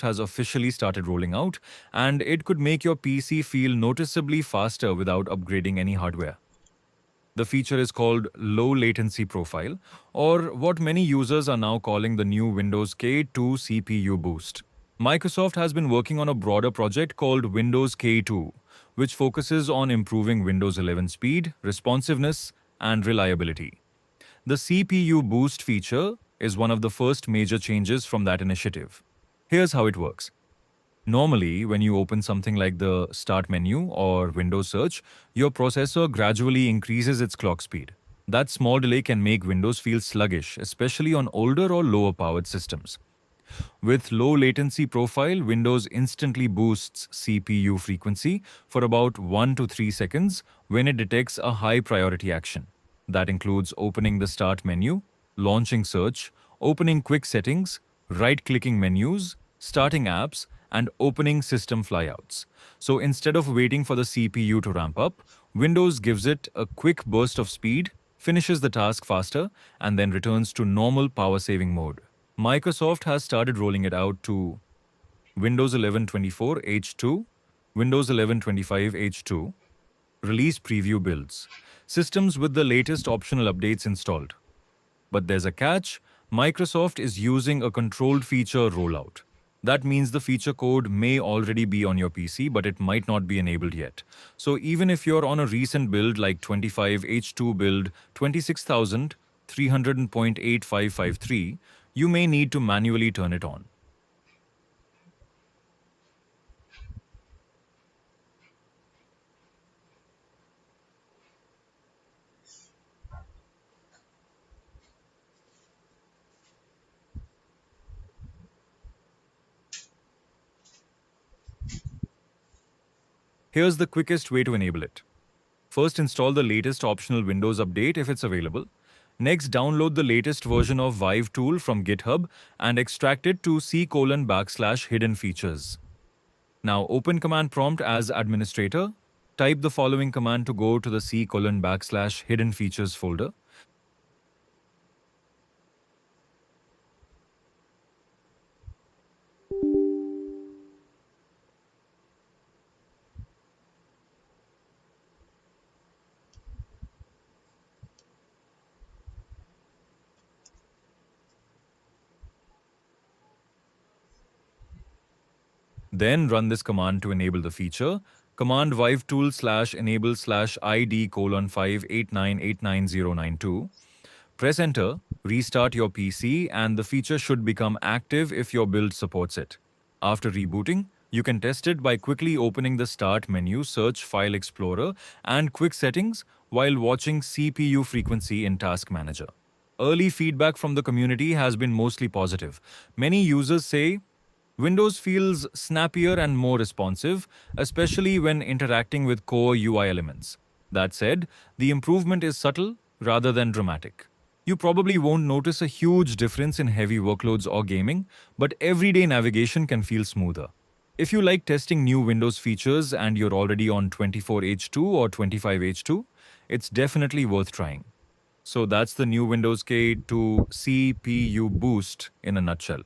has officially started rolling out, and it could make your PC feel noticeably faster without upgrading any hardware. The feature is called Low Latency Profile, or what many users are now calling the new Windows K2 CPU boost. Microsoft has been working on a broader project called Windows K2, which focuses on improving Windows 11 speed, responsiveness, and reliability. The CPU boost feature is one of the first major changes from that initiative. Here's how it works. Normally, when you open something like the Start menu or Windows Search, your processor gradually increases its clock speed. That small delay can make Windows feel sluggish, especially on older or lower powered systems. With low latency profile, Windows instantly boosts CPU frequency for about 1 to 3 seconds when it detects a high priority action. That includes opening the Start menu, launching search, opening quick settings, right-clicking menus, starting apps, and opening system flyouts. So instead of waiting for the CPU to ramp up, Windows gives it a quick burst of speed, finishes the task faster, and then returns to normal power-saving mode. Microsoft has started rolling it out to Windows 11 24 H2, Windows 11 25 H2, release preview builds, systems with the latest optional updates installed. But there's a catch. Microsoft is using a controlled feature rollout. That means the feature code may already be on your PC, but it might not be enabled yet. So even if you're on a recent build like 25H2 build 26,300.8553, you may need to manually turn it on. Here's the quickest way to enable it. First, install the latest optional Windows update if it's available. Next, download the latest version of ViVeTool from GitHub and extract it to c:/hidden features. Now open command prompt as administrator. Type the following command to go to the c:/hidden features folder. Then run this command to enable the feature. Command vivetool/enable/id:58989092. Press enter, restart your PC, and the feature should become active if your build supports it. After rebooting, you can test it by quickly opening the Start menu, Search File Explorer, and Quick Settings while watching CPU frequency in Task Manager. Early feedback from the community has been mostly positive. Many users say Windows feels snappier and more responsive, especially when interacting with core UI elements. That said, the improvement is subtle rather than dramatic. You probably won't notice a huge difference in heavy workloads or gaming, but everyday navigation can feel smoother. If you like testing new Windows features and you're already on 24H2 or 25H2, it's definitely worth trying. So that's the new Windows K2 CPU boost in a nutshell.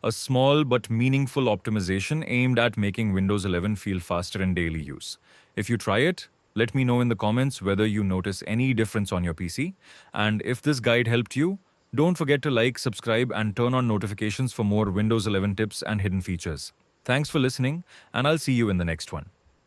A small but meaningful optimization aimed at making Windows 11 feel faster in daily use. If you try it, let me know in the comments whether you notice any difference on your PC. And if this guide helped you, don't forget to like, subscribe, and turn on notifications for more Windows 11 tips and hidden features. Thanks for listening, and I'll see you in the next one.